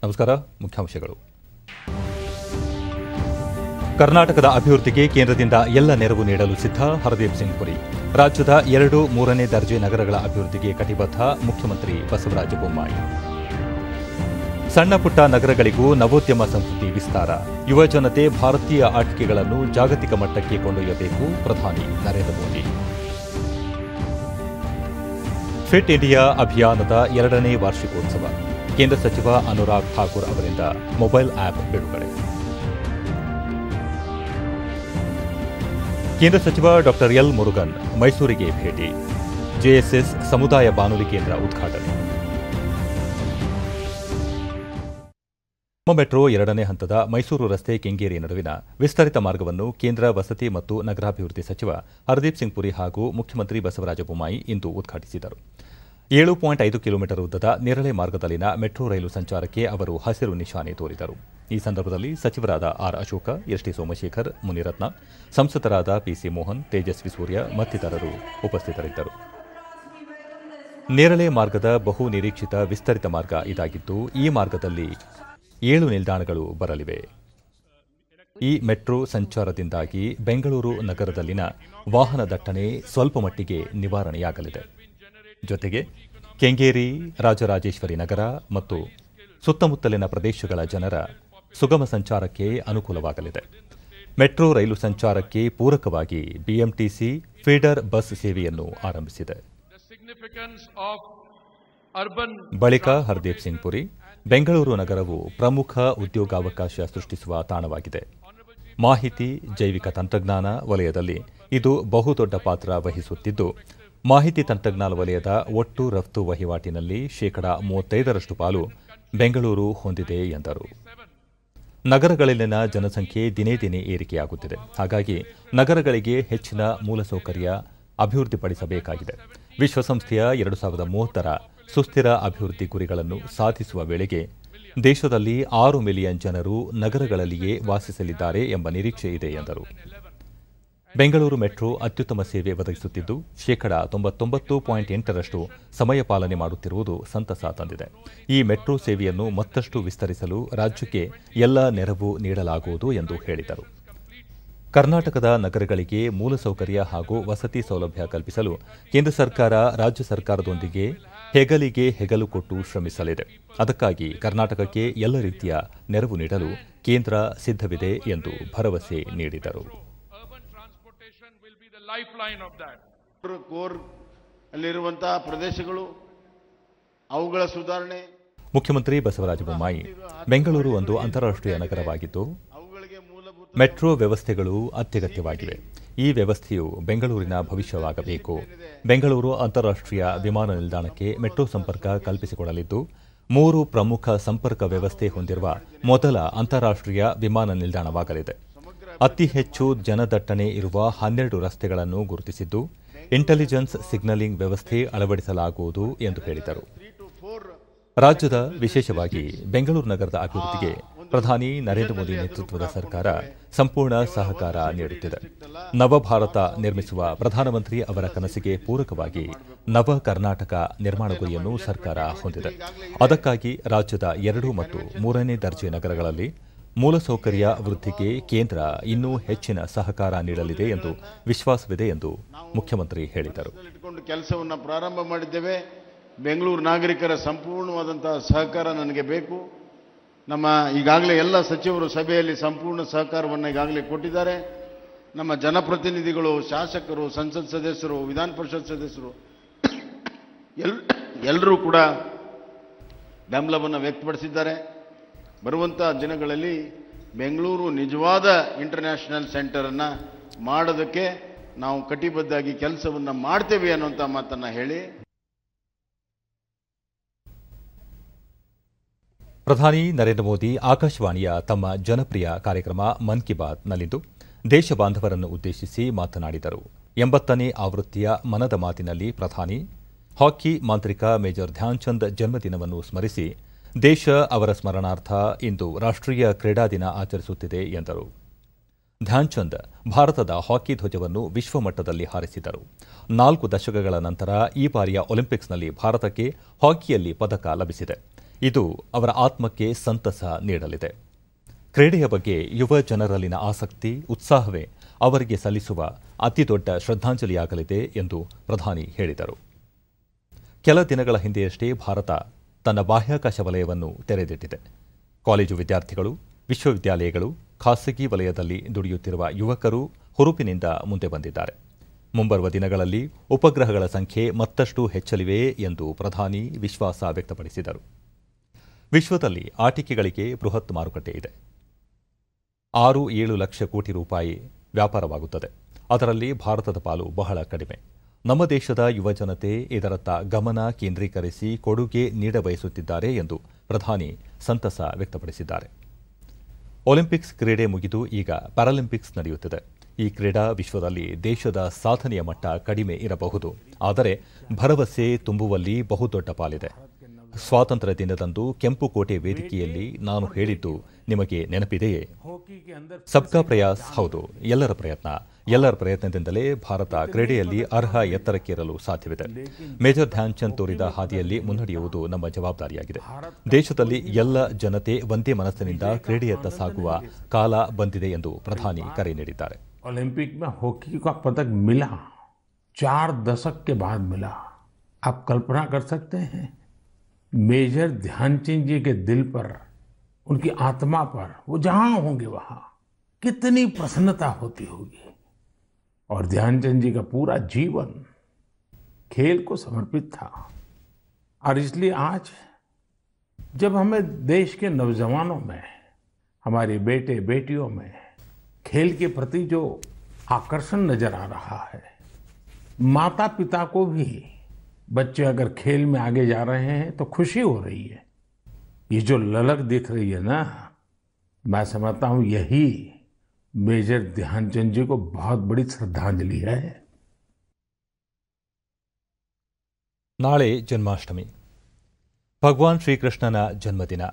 ನಮಸ್ಕಾರ. ಮುಖ್ಯಾಂಶಗಳು. ಕರ್ನಾಟಕದ ಅಭಿವೃದ್ಧಿಗೆ ಕೇಂದ್ರದಿಂದ ಎಲ್ಲ ನೆರವು ನೀಡಲು ಸಿದ್ಧ ಹರ್ದೀಪ್ ಸಿಂಗ್ ಪುರಿ. ರಾಜ್ಯದ 2, 3ನೇ ದರ್ಜೆ ನಗರಗಳ ಅಭಿವೃದ್ಧಿಗೆ ಕಟಿಬದ್ಧ ಮುಖ್ಯಮಂತ್ರಿ ಬಸವರಾಜ ಬೊಮ್ಮಾಯಿ. ಸಣ್ಣ ಪುಟ್ಟ ನಗರಗಳಿಗೂ ನವೋದ್ಯಮ ಸಂಸ್ಕೃತಿ ವಿಸ್ತಾರ. ಯುವ ಜನತೆ ಭಾರತೀಯ ಆಟಿಕೆಗಳನ್ನು ಜಾಗತಿಕ ಮಟ್ಟಕ್ಕೆ ಕೊಂಡೊಯ್ಯಬೇಕು, ಪ್ರಧಾನಿ ನರೇಂದ್ರ ಮೋದಿ. ಫಿಟ್ ಇಂಡಿಯಾ ಅಭಿಯಾನದ 2ನೇ ವಾರ್ಷಿಕೋತ್ಸವ. ಕೇಂದ್ರ ಸಚಿವ ಅನುರಾಗ್ ಠಾಕೂರ್ ಅವರಿಂದ ಮೊಬೈಲ್ ಆಪ್ ಬಿಡುಗಡೆ. ಕೇಂದ್ರ ಸಚಿವ ಡಾ ಎಲ್ ಮುರುಗನ್ ಮೈಸೂರಿಗೆ ಭೇಟಿ. ಜೆಎಸ್ಎಸ್ ಸಮುದಾಯ ಬಾನುಲಿ ಕೇಂದ್ರ ಉದ್ಘಾಟನೆ. ಮೆಟ್ರೋ 2ನೇ ಹಂತದ ಮೈಸೂರು ರಸ್ತೆ ಕೆಂಗೇರಿ ನಡುವಿನ ವಿಸ್ತರಿತ ಮಾರ್ಗವನ್ನು ಕೇಂದ್ರ ವಸತಿ ಮತ್ತು ನಗರಾಭಿವೃದ್ಧಿ ಸಚಿವ ಹರ್ದೀಪ್ ಸಿಂಗ್ ಪುರಿ ಹಾಗೂ ಮುಖ್ಯಮಂತ್ರಿ ಬಸವರಾಜ ಬೊಮ್ಮಾಯಿ ಇಂದು ಉದ್ಘಾಟಿಸಿದರು. 7.5 ಕಿಲೋಮೀಟರ್ ಉದ್ದದ ನೇರಳೆ ಮಾರ್ಗದಲ್ಲಿನ ಮೆಟ್ರೋ ರೈಲು ಸಂಚಾರಕ್ಕೆ ಅವರು ಹಸಿರು ನಿಶಾನೆ ತೋರಿದರು. ಈ ಸಂದರ್ಭದಲ್ಲಿ ಸಚಿವರಾದ ಆರ್ ಅಶೋಕ, ಎಸ್ಟಿ ಸೋಮಶೇಖರ್, ಮುನಿರತ್ನ, ಸಂಸದರಾದ ಪಿಸಿ ಮೋಹನ್, ತೇಜಸ್ವಿ ಸೂರ್ಯ ಮತ್ತಿತರರು ಉಪಸ್ಥಿತರಿದ್ದರು. ನೇರಳೆ ಮಾರ್ಗದ ಬಹು ನಿರೀಕ್ಷಿತ ವಿಸ್ತರಿತ ಮಾರ್ಗ ಇದಾಗಿದ್ದು, ಈ ಮಾರ್ಗದಲ್ಲಿ 7 ನಿಲ್ದಾಣಗಳು ಬರಲಿವೆ. ಈ ಮೆಟ್ರೋ ಸಂಚಾರದಿಂದಾಗಿ ಬೆಂಗಳೂರು ನಗರದಲ್ಲಿನ ವಾಹನ ದಟ್ಟಣೆ ಸ್ವಲ್ಪ ಮಟ್ಟಿಗೆ ನಿವಾರಣೆಯಾಗಲಿದೆ. ಜೊತೆಗೆ ಕೆಂಗೇರಿ, ರಾಜರಾಜೇಶ್ವರಿ ನಗರ ಮತ್ತು ಸುತ್ತಮುತ್ತಲಿನ ಪ್ರದೇಶಗಳ ಜನರ ಸುಗಮ ಸಂಚಾರಕ್ಕೆ ಅನುಕೂಲವಾಗಲಿದೆ. ಮೆಟ್ರೋ ರೈಲು ಸಂಚಾರಕ್ಕೆ ಪೂರಕವಾಗಿ ಬಿಎಂಟಿಸಿ ಫೀಡರ್ ಬಸ್ ಸೇವೆಯನ್ನು ಆರಂಭಿಸಿದೆ. ಬಳಿಕ ಹರ್ದೀಪ್ ಸಿಂಗ್ ಪುರಿ, ಬೆಂಗಳೂರು ನಗರವು ಪ್ರಮುಖ ಉದ್ಯೋಗಾವಕಾಶ ಸೃಷ್ಟಿಸುವ ತಾಣವಾಗಿದೆ. ಮಾಹಿತಿ, ಜೈವಿಕ ತಂತ್ರಜ್ಞಾನ ವಲಯದಲ್ಲಿ ಇದು ಬಹುದೊಡ್ಡ ಪಾತ್ರ ವಹಿಸುತ್ತಿದ್ದು, ಮಾಹಿತಿ ತಂತ್ರಜ್ಞಾನ ವಲಯದ ಒಟ್ಟು ರಫ್ತು ವಹಿವಾಟಿನಲ್ಲಿ 35% ಪಾಲು ಬೆಂಗಳೂರು ಹೊಂದಿದೆ ಎಂದರು. ನಗರಗಳಲ್ಲಿನ ಜನಸಂಖ್ಯೆ ದಿನೇ ದಿನೇ ಏರಿಕೆಯಾಗುತ್ತಿದೆ. ಹಾಗಾಗಿ ನಗರಗಳಿಗೆ ಹೆಚ್ಚಿನ ಮೂಲಸೌಕರ್ಯ ಅಭಿವೃದ್ಧಿಪಡಿಸಬೇಕಾಗಿದೆ. ವಿಶ್ವಸಂಸ್ಥೆಯ 2030ರ ಸುಸ್ಥಿರ ಅಭಿವೃದ್ಧಿ ಗುರಿಗಳನ್ನು ಸಾಧಿಸುವ ವೇಳೆಗೆ ದೇಶದಲ್ಲಿ 6 ಮಿಲಿಯನ್ ಜನರು ನಗರಗಳಲ್ಲಿಯೇ ವಾಸಿಸಲಿದ್ದಾರೆ ಎಂಬ ನಿರೀಕ್ಷೆ ಇದೆ ಎಂದರು. ಬೆಂಗಳೂರು ಮೆಟ್ರೋ ಅತ್ಯುತ್ತಮ ಸೇವೆ ಒದಗಿಸುತ್ತಿದ್ದು, 99.8% ಸಮಯ ಪಾಲನೆ ಮಾಡುತ್ತಿರುವುದು ಸಂತಸ ತಂದಿದೆ. ಈ ಮೆಟ್ರೋ ಸೇವೆಯನ್ನು ಮತ್ತಷ್ಟು ವಿಸ್ತರಿಸಲು ರಾಜ್ಯಕ್ಕೆ ಎಲ್ಲ ನೆರವು ನೀಡಲಾಗುವುದು ಎಂದು ಹೇಳಿದರು. ಕರ್ನಾಟಕದ ನಗರಗಳಿಗೆ ಮೂಲಸೌಕರ್ಯ ಹಾಗೂ ವಸತಿ ಸೌಲಭ್ಯ ಕಲ್ಪಿಸಲು ಕೇಂದ್ರ ಸರ್ಕಾರ ರಾಜ್ಯ ಸರ್ಕಾರದೊಂದಿಗೆ ಹೆಗಲಿಗೆ ಹೆಗಲು ಕೊಟ್ಟು ಶ್ರಮಿಸಲಿದೆ. ಅದಕ್ಕಾಗಿ ಕರ್ನಾಟಕಕ್ಕೆ ಎಲ್ಲ ರೀತಿಯ ನೆರವು ನೀಡಲು ಕೇಂದ್ರ ಸಿದ್ಧವಿದೆ ಎಂದು ಭರವಸೆ ನೀಡಿದರು. ಅಲ್ಲಿರುವಂತಹ ಪ್ರದೇಶಗಳು, ಅವುಗಳ ಸುಧಾರಣೆ. ಮುಖ್ಯಮಂತ್ರಿ ಬಸವರಾಜ ಬೊಮ್ಮಾಯಿ, ಬೆಂಗಳೂರು ಒಂದು ಅಂತಾರಾಷ್ಟ್ರೀಯ ನಗರವಾಗಿದ್ದು, ಮೆಟ್ರೋ ವ್ಯವಸ್ಥೆಗಳು ಅತ್ಯಗತ್ಯವಾಗಿವೆ. ಈ ವ್ಯವಸ್ಥೆಯು ಬೆಂಗಳೂರಿನ ಭವಿಷ್ಯವಾಗಬೇಕು. ಬೆಂಗಳೂರು ಅಂತಾರಾಷ್ಟ್ರೀಯ ವಿಮಾನ ನಿಲ್ದಾಣಕ್ಕೆ ಮೆಟ್ರೋ ಸಂಪರ್ಕ ಕಲ್ಪಿಸಿಕೊಡಲಿದ್ದು, 3 ಪ್ರಮುಖ ಸಂಪರ್ಕ ವ್ಯವಸ್ಥೆ ಹೊಂದಿರುವ ಮೊದಲ ಅಂತಾರಾಷ್ಟ್ರೀಯ ವಿಮಾನ ನಿಲ್ದಾಣವಾಗಲಿದೆ. ಅತಿ ಹೆಚ್ಚು ಜನದಟ್ಟಣೆ ಇರುವ 12 ರಸ್ತೆಗಳನ್ನು ಗುರುತಿಸಿದ್ದು, ಇಂಟೆಲಿಜೆನ್ಸ್ ಸಿಗ್ನಲಿಂಗ್ ವ್ಯವಸ್ಥೆ ಅಳವಡಿಸಲಾಗುವುದು ಎಂದು ಹೇಳಿದರು. ರಾಜ್ಯದ, ವಿಶೇಷವಾಗಿ ಬೆಂಗಳೂರು ನಗರದ ಅಭಿವೃದ್ಧಿಗೆ ಪ್ರಧಾನಿ ನರೇಂದ್ರ ಮೋದಿ ನೇತೃತ್ವದ ಸರ್ಕಾರ ಸಂಪೂರ್ಣ ಸಹಕಾರ ನೀಡುತ್ತಿದೆ. ನವಭಾರತ ನಿರ್ಮಿಸುವ ಪ್ರಧಾನಮಂತ್ರಿ ಅವರ ಕನಸಿಗೆ ಪೂರಕವಾಗಿ ನವ ಕರ್ನಾಟಕ ನಿರ್ಮಾಣ ಗುರಿಯನ್ನು ಸರ್ಕಾರ ಹೊಂದಿದೆ. ಅದಕ್ಕಾಗಿ ರಾಜ್ಯದ 2 ಮತ್ತು 3ನೇ ದರ್ಜೆ ನಗರಗಳಲ್ಲಿ ಮೂಲಸೌಕರ್ಯ ವೃದ್ಧಿಗೆ ಕೇಂದ್ರ ಇನ್ನೂ ಹೆಚ್ಚಿನ ಸಹಕಾರ ನೀಡಲಿದೆ ಎಂದು ವಿಶ್ವಾಸವಿದೆ ಎಂದು ಮುಖ್ಯಮಂತ್ರಿ ಹೇಳಿದರು. ಕೆಲಸವನ್ನು ಪ್ರಾರಂಭ ಮಾಡಿದ್ದೇವೆ. ಬೆಂಗಳೂರು ನಾಗರಿಕರ ಸಂಪೂರ್ಣವಾದಂತಹ ಸಹಕಾರ ನನಗೆ ಬೇಕು. ನಮ್ಮ ಈಗಾಗಲೇ ಎಲ್ಲ ಸಚಿವರು ಸಭೆಯಲ್ಲಿ ಸಂಪೂರ್ಣ ಸಹಕಾರವನ್ನು ಈಗಾಗಲೇ ಕೊಟ್ಟಿದ್ದಾರೆ. ನಮ್ಮ ಜನಪ್ರತಿನಿಧಿಗಳು, ಶಾಸಕರು, ಸಂಸತ್ ಸದಸ್ಯರು, ವಿಧಾನ ಪರಿಷತ್ ಸದಸ್ಯರು ಎಲ್ಲರೂ ಕೂಡ ಬೆಂಬಲವನ್ನು ವ್ಯಕ್ತಪಡಿಸಿದ್ದಾರೆ. ಬರುವಂಥ ದಿನಗಳಲ್ಲಿ ಬೆಂಗಳೂರು ನಿಜವಾದ ಇಂಟರ್ನ್ಯಾಷನಲ್ ಸೆಂಟರನ್ನು ಮಾಡೋದಕ್ಕೆ ನಾವು ಕಟಿಬದ್ಧಾಗಿ ಕೆಲಸವನ್ನು ಮಾಡ್ತೇವೆ ಅನ್ನುವಂಥ ಮಾತನ್ನು ಹೇಳಿ, ಪ್ರಧಾನಿ ನರೇಂದ್ರ ಮೋದಿ ಆಕಾಶವಾಣಿಯ ತಮ್ಮ ಜನಪ್ರಿಯ ಕಾರ್ಯಕ್ರಮ ಮನ್ ಕಿ ಬಾತ್ನಲ್ಲಿಂದು ದೇಶ ಬಾಂಧವರನ್ನು ಉದ್ದೇಶಿಸಿ ಮಾತನಾಡಿದರು. 80ನೇ ಆವೃತ್ತಿಯ ಮನದ ಮಾತಿನಲ್ಲಿ ಪ್ರಧಾನಿ ಹಾಕಿ ಮಾಂತ್ರಿಕ ಮೇಜರ್ ಧ್ಯಾನ್ಚಂದ್ ಜನ್ಮದಿನವನ್ನು ಸ್ಮರಿಸಿ, ದೇಶ ಅವರ ಸ್ಮರಣಾರ್ಥ ಇಂದು ರಾಷ್ಟ್ರೀಯ ಕ್ರೀಡಾ ದಿನ ಆಚರಿಸುತ್ತಿದೆ ಎಂದರು. ಧ್ಯಾನ್ಚಂದ್ ಭಾರತದ ಹಾಕಿ ಧ್ವಜವನ್ನು ವಿಶ್ವಮಟ್ಟದಲ್ಲಿ ಹಾರಿಸಿದರು. 4 ದಶಕಗಳ ನಂತರ ಈ ಬಾರಿಯ ಒಲಿಂಪಿಕ್ಸ್ನಲ್ಲಿ ಭಾರತಕ್ಕೆ ಹಾಕಿಯಲ್ಲಿ ಪದಕ ಲಭಿಸಿದೆ. ಇದು ಅವರ ಆತ್ಮಕ್ಕೆ ಸಂತಸ ನೀಡಲಿದೆ. ಕ್ರೀಡೆಯ ಬಗ್ಗೆ ಯುವ ಜನರಲ್ಲಿನ ಆಸಕ್ತಿ, ಉತ್ಸಾಹವೇ ಅವರಿಗೆ ಸಲ್ಲಿಸುವ ಅತಿದೊಡ್ಡ ಶ್ರದ್ಧಾಂಜಲಿಯಾಗಲಿದೆ ಎಂದು ಪ್ರಧಾನಿ ಹೇಳಿದರು. ಕೆಲ ದಿನಗಳ ಹಿಂದೆಯಷ್ಟೇ ಭಾರತ ತನ್ನ ಬಾಹ್ಯಾಕಾಶ ವಲಯವನ್ನು ತೆರೆದಿಟ್ಟಿದೆ. ಕಾಲೇಜು ವಿದ್ಯಾರ್ಥಿಗಳು, ವಿಶ್ವವಿದ್ಯಾಲಯಗಳು, ಖಾಸಗಿ ವಲಯದಲ್ಲಿ ದುಡಿಯುತ್ತಿರುವ ಯುವಕರು ಹುರುಪಿನಿಂದ ಮುಂದೆ ಬಂದಿದ್ದಾರೆ. ಮುಂಬರುವ ದಿನಗಳಲ್ಲಿ ಉಪಗ್ರಹಗಳ ಸಂಖ್ಯೆ ಮತ್ತಷ್ಟು ಹೆಚ್ಚಲಿವೆ ಎಂದು ಪ್ರಧಾನಿ ವಿಶ್ವಾಸ ವ್ಯಕ್ತಪಡಿಸಿದರು. ವಿಶ್ವದಲ್ಲಿ ಆಟಿಕೆಗಳಿಗೆ ಬೃಹತ್ ಮಾರುಕಟ್ಟೆ ಇದೆ. 6-7 ಲಕ್ಷ ಕೋಟಿ ರೂಪಾಯಿ ವ್ಯಾಪಾರವಾಗುತ್ತದೆ. ಅದರಲ್ಲಿ ಭಾರತದ ಪಾಲು ಬಹಳ ಕಡಿಮೆ. ನಮ್ಮ ದೇಶದ ಯುವಜನತೆ ಇದರತ್ತ ಗಮನ ಕೇಂದ್ರೀಕರಿಸಿ ಕೊಡುಗೆ ನೀಡಬಯಸುತ್ತಿದ್ದಾರೆ ಎಂದು ಪ್ರಧಾನಿ ಸಂತಸ ವ್ಯಕ್ತಪಡಿಸಿದ್ದಾರೆ. ಒಲಿಂಪಿಕ್ಸ್ ಕ್ರೀಡೆ ಮುಗಿದು ಈಗ ಪ್ಯಾರಾಲಿಂಪಿಕ್ಸ್ ನಡೆಯುತ್ತಿದೆ. ಈ ಕ್ರೀಡಾ ವಿಶ್ವದಲ್ಲಿ ದೇಶದ ಸಾಧನೆಯ ಮಟ್ಟ ಕಡಿಮೆ ಇರಬಹುದು, ಆದರೆ ಭರವಸೆ ತುಂಬುವಲ್ಲಿ ಬಹುದೊಡ್ಡ ಪಾಲಿದೆ. ಸ್ವಾತಂತ್ರ್ಯ ದಿನದಂದು ಕೆಂಪುಕೋಟೆ ವೇದಿಕೆಯಲ್ಲಿ ನಾನು ಹೇಳಿದ್ದು ನಿಮಗೆ ನೆನಪಿದೆಯೇ? ಸಬ್ಕಾ ಪ್ರಯಾಸ್, ಹೌದು, ಎಲ್ಲರ ಪ್ರಯತ್ನ. ಎಲ್ಲರ ಪ್ರಯತ್ನದಿಂದಲೇ ಭಾರತ ಕ್ರೀಡೆಯಲ್ಲಿ ಅರ್ಹ ಎತ್ತರಕ್ಕೇರಲು ಸಾಧ್ಯವಿದೆ. ಮೇಜರ್ ಧ್ಯಾನ್ ಚಂದ್ ತೋರಿದ ಹಾದಿಯಲ್ಲಿ ಮುನ್ನಡೆಯುವುದು ನಮ್ಮ ಜವಾಬ್ದಾರಿಯಾಗಿದೆ. ದೇಶದಲ್ಲಿ ಎಲ್ಲ ಜನತೆ ಒಂದೇ ಮನಸ್ಸಿನಿಂದ ಕ್ರೀಡೆಯತ್ತ ಸಾಗುವ ಕಾಲ ಬಂದಿದೆ ಎಂದು ಪ್ರಧಾನಿ ಕರೆ ನೀಡಿದ್ದಾರೆ. ओलंपिक में हॉकी का पदक मिला, 4 दशक के बाद मिला. आप कल्पना कर सकते हैं, मेजर ध्यानचंद जी के दिल पर, उनकी आत्मा पर, वो जहां होंगे वहां कितनी प्रसन्नता होती होगी. और ध्यानचंद जी का पूरा जीवन खेल को समर्पित था. और इसलिए आज जब हमें देश के नौजवानों में, हमारे बेटे बेटियों में खेल के प्रति जो आकर्षण नजर आ रहा है, माता पिता को भी बच्चे अगर खेल में आगे जा रहे हैं तो खुशी हो रही है. ये जो ललक दिख रही है ना, मैं समझता हूं यही मेजर ध्यानचंद जी को बहुत बड़ी श्रद्धांजलि है. ನಾಳೆ ಜನ್ಮಾಷ್ಟಮಿ, ಭಗವಾನ್ ಶ್ರೀಕೃಷ್ಣನ ಜನ್ಮದಿನ.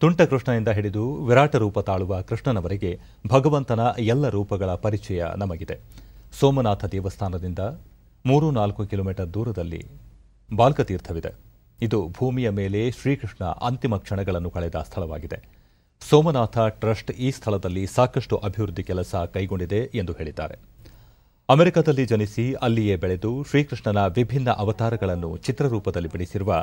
ತುಂಟ ಕೃಷ್ಣನಿಂದ ಹಿಡಿದು ವಿರಾಟ ರೂಪ ತಾಳುವ ಕೃಷ್ಣನವರೆಗೆ ಭಗವಂತನ ಎಲ್ಲ ರೂಪಗಳ ಪರಿಚಯ ನಮಗಿದೆ. ಸೋಮನಾಥ ದೇವಸ್ಥಾನದಿಂದ 3-4 ಕಿಲೋಮೀಟರ್ ದೂರದಲ್ಲಿ ಬಾಲ್ಕತೀರ್ಥವಿದೆ. ಇದು ಭೂಮಿಯ ಮೇಲೆ ಶ್ರೀಕೃಷ್ಣ ಅಂತಿಮ ಕ್ಷಣಗಳನ್ನು ಕಳೆದ ಸ್ಥಳವಾಗಿದೆ. ಸೋಮನಾಥ ಟ್ರಸ್ಟ್ ಈ ಸ್ಥಳದಲ್ಲಿ ಸಾಕಷ್ಟು ಅಭಿವೃದ್ಧಿ ಕೆಲಸ ಕೈಗೊಂಡಿದೆ ಎಂದು ಹೇಳಿದ್ದಾರೆ. ಅಮೆರಿಕದಲ್ಲಿ ಜನಿಸಿ ಅಲ್ಲಿಯೇ ಬೆಳೆದು ಶ್ರೀಕೃಷ್ಣನ ವಿಭಿನ್ನ ಅವತಾರಗಳನ್ನು ಚಿತ್ರರೂಪದಲ್ಲಿ ಬಿಡಿಸಿರುವ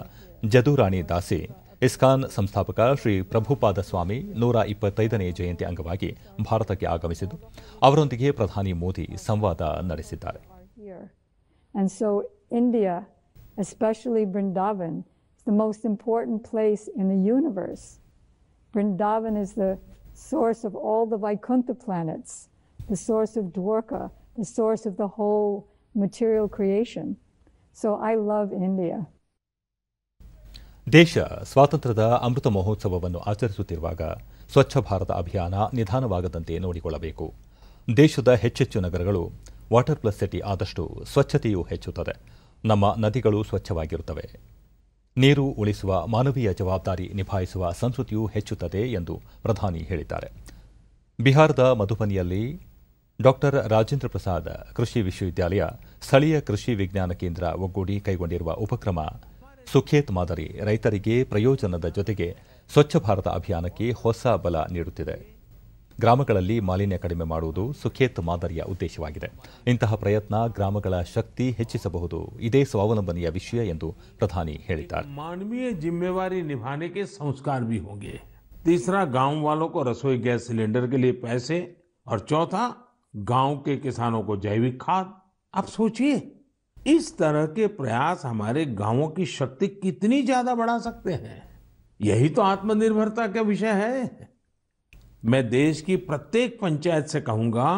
ಜದುರಾಣಿ ದಾಸಿ, ಇಸ್ಕಾನ್ ಸಂಸ್ಥಾಪಕ ಶ್ರೀ ಪ್ರಭುಪಾದ ಸ್ವಾಮಿ 125ನೇ ಜಯಂತಿ ಅಂಗವಾಗಿ ಭಾರತಕ್ಕೆ ಆಗಮಿಸಿದ್ದು ಅವರೊಂದಿಗೆ ಪ್ರಧಾನಿ ಮೋದಿ ಸಂವಾದ ನಡೆಸಿದ್ದಾರೆ. And so India, especially Vrindavan, is the most important place in the universe. Vrindavan is the source of all the Vaikuntha planets, the source of Dwarka, the source of the whole material creation. So I love India. ದೇಶ ಸ್ವಾತಂತ್ರ್ಯದ ಅಮೃತ ಮಹೋತ್ಸವವನ್ನು ಆಚರಿಸುತ್ತಿರುವಾಗ ಸ್ವಚ್ಛ ಭಾರತ ಅಭಿಯಾನ ನಿಧಾನವಾಗದಂತೆ ನೋಡಿಕೊಳ್ಳಬೇಕು. ದೇಶದ ಹೆಚ್ಚೆಚ್ಚು ನಗರಗಳು water plus city ಆದಷ್ಟು ಸ್ವಚ್ಛತೆಯೂ ಹೆಚ್ಚುತ್ತದೆ. ನಮ್ಮ ನದಿಗಳು ಸ್ವಚ್ಛವಾಗಿರುತ್ತವೆ. ನೀರು ಉಳಿಸುವ ಮಾನವೀಯ ಜವಾಬ್ದಾರಿ ನಿಭಾಯಿಸುವ ಸಂಸ್ಕೃತಿಯೂ ಹೆಚ್ಚುತ್ತದೆ ಎಂದು ಪ್ರಧಾನಿ ಹೇಳಿದ್ದಾರೆ. ಬಿಹಾರದ ಮಧುಬನಿಯಲ್ಲಿ ಡಾಕ್ಟರ್ ರಾಜೇಂದ್ರ ಪ್ರಸಾದ್ ಕೃಷಿ ವಿಶ್ವವಿದ್ಯಾಲಯ, ಸ್ಥಳೀಯ ಕೃಷಿ ವಿಜ್ಞಾನ ಕೇಂದ್ರ ಒಗ್ಗೂಡಿ ಕೈಗೊಂಡಿರುವ ಉಪಕ್ರಮ ಸುಖೇತ್ ಮಾದರಿ ರೈತರಿಗೆ ಪ್ರಯೋಜನದ ಜೊತೆಗೆ ಸ್ವಚ್ಛ ಭಾರತ ಅಭಿಯಾನಕ್ಕೆ ಹೊಸ ಬಲ ನೀಡುತ್ತಿದೆ. ಗ್ರಾಮಗಳಲ್ಲಿ ಮಾಲಿನ್ಯ ಕಡಿಮೆ ಮಾಡುವುದು ಸುಖೇತ್ ಮಾದರಿಯ ಉದ್ದೇಶವಾಗಿದೆ. ಇಂತಹ ಪ್ರಯತ್ನ ಗ್ರಾಮಗಳ ಶಕ್ತಿ ಹೆಚ್ಚಿಸಬಹುದು. ಇದೇ ಸ್ವಾವಲಂಬನೆಯ ವಿಷಯ ಎಂದು ಪ್ರಧಾನಿ ಹೇಳಿದ್ದಾರೆ. मानवीय जिम्मेवारी निभाने के संस्कार भी होंगे. तीसरा, गांव वालों को रसोई गैस सिलेंडर के लिए पैसे, और चौथा, गांव के किसानों को जैविक खाद. आप सोचिए, इस तरह के प्रयास हमारे गांवों की शक्ति कितनी ज्यादा बढ़ा सकते हैं. यही तो आत्मनिर्भरता का विषय है. मैं देश की प्रत्येक पंचायत से कहूंगा